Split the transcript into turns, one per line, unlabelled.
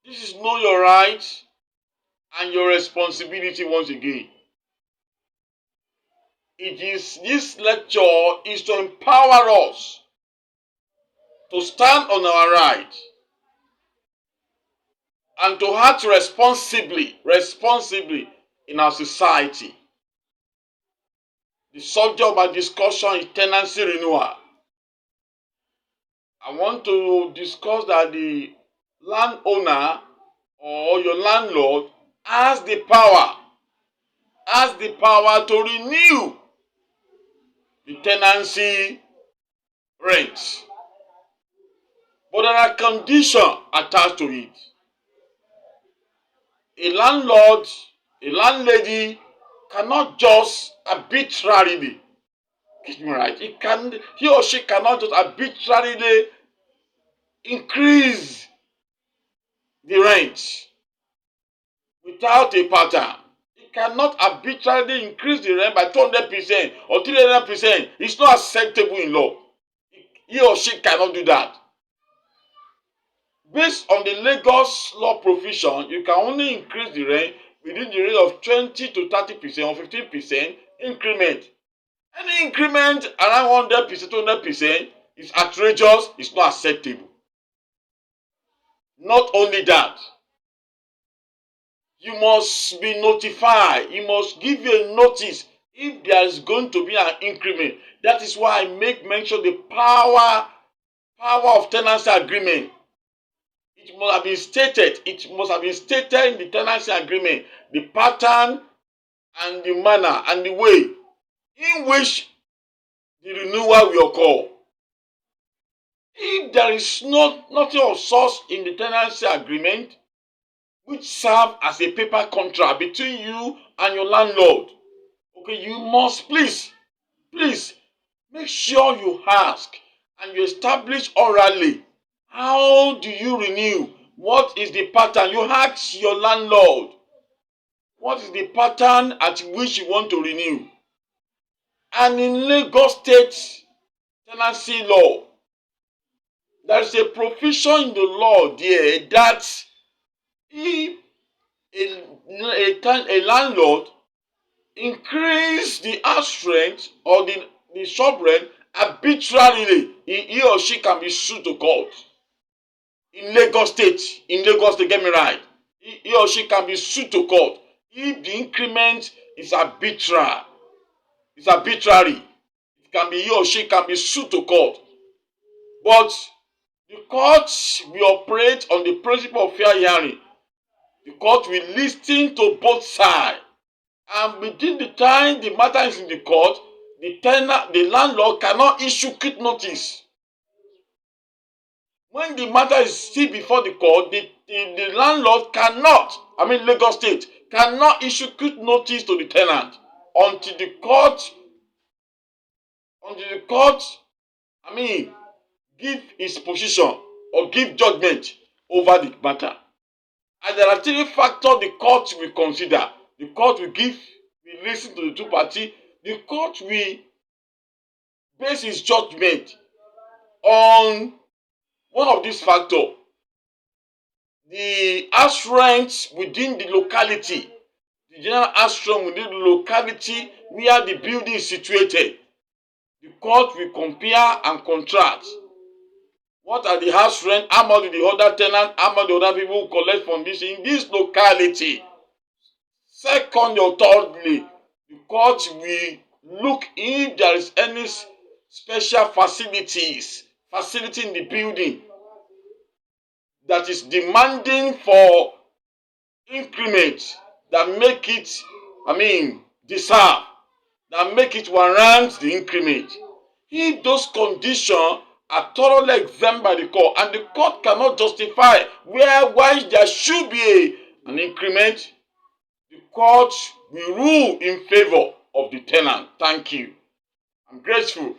This is know your rights and your responsibility once again. This lecture is to empower us to stand on our rights and to act responsibly in our society. The subject of our discussion is tenancy renewal. I want to discuss that the landowner or your landlord has the power to renew the tenancy rent. But there are conditions attached to it. A landlord, a landlady cannot just arbitrarily, get me right, he or she cannot just arbitrarily increase the rent without a pattern. It cannot arbitrarily increase the rent by 200% or 300%. It's not acceptable in law. He or she cannot do that. Based on the Lagos law provision, you can only increase the rent within the rate of 20 to 30% or 15% increment. Any increment around 100%, 200% is outrageous, it's not acceptable. Not only that, you must be notified. You must give you a notice if there is going to be an increment. That is why I make mention of the power of tenancy agreement. It must have been stated. It must have been stated in the tenancy agreement, the pattern and the manner and the way in which the renewal will occur. If there is nothing of such in the tenancy agreement, which serve as a paper contract between you and your landlord, okay, you must please make sure you ask and you establish orally. How do you renew? What is the pattern? You ask your landlord, what is the pattern at which you want to renew? And in Lagos State tenancy law, there is a provision in the law there that if a landlord increase the house rent or the shop rent arbitrarily, he or she can be sued to court. In Lagos State, get me right. He or she can be sued to court if the increment is arbitrary. It's arbitrary. He or she can be sued to court. But the court will operate on the principle of fair hearing. The court will listen to both sides. And within the time the matter is in the court, the landlord cannot issue quit notice. When the matter is still before the court, the landlord cannot, Lagos State, cannot issue quit notice to the tenant until the court, give his position or give judgment over the matter. And there are three factors the court will consider. The court will listen to the two parties. The court will base its judgment on one of these factors. The house rent within the locality, the general house rent within the locality where the building is situated. The court will compare and contrast. What are the house rent? How much do the other tenants, how much the other people collect from this in this locality? Second or thirdly, the court will look if there is any special facility in the building that is demanding for increment that make it, deserve, that make it warrant the increment. If those conditions are thoroughly examined by the court and the court cannot justify why there should be an increment, the court will rule in favor of the tenant. Thank you. I'm grateful.